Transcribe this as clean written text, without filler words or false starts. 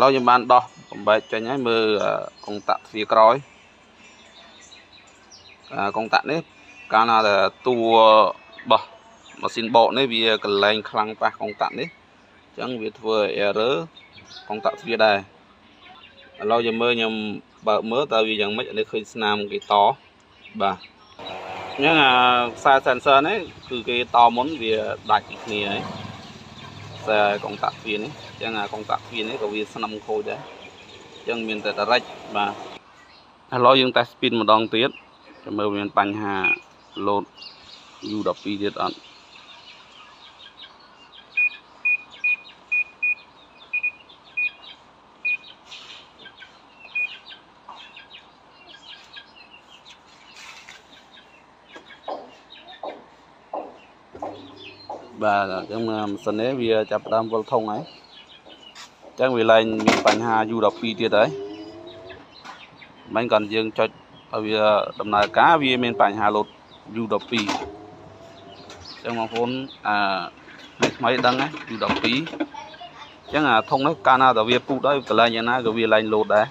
ឡូវខ្ញុំបានដោះបំបែកចេញហើយមើលកុងតាក់ទ្វារក្រោយកុងតាក់នេះកាលណាតែតួបោះម៉ាស៊ីនបោកនេះវាកន្លែងខ្លាំងប៉ះកុងតាក់នេះអញ្ចឹងវាធ្វើឲ្យ error កុងតាក់ទ្វារដែរឥឡូវយើងមើលខ្ញុំបើកមើលតើវាយ៉ាងម៉េចនេះឃើញស្នាមគេតបាទអញ្ចឹងខ្សែ sensor នេះគឺគេតមុនវាដាច់ពីគ្នាហើយខ្សែកុងតាក់ទ្វារនេះអញ្ចឹងកុងតាក់ទ្វារនេះក៏វាស្នឹមខូចដែរអញ្ចឹងមានតែ direct បាទឥឡូវយើង test speed ម្ដងទៀតចាំមើលមានបញ្ហា load U12 ទៀតអត់បាទអញ្ចឹងម៉ាស៊ីននេះវាចាប់ផ្ដើមវិលធុងហើយអញ្ចឹងវាឡើងមានបញ្ហា U12 ទៀតហើយមិនគាត់យើងចុចឲ្យវាដំណើរការវាមានបញ្ហា load U12 អញ្ចឹងបងប្អូនថ្មីដឹងណា U12 អញ្ចឹងធុងនេះកាលណាតែវាពូតហើយកន្លែងយ៉ាងណាក៏វាឡើង load ដែរ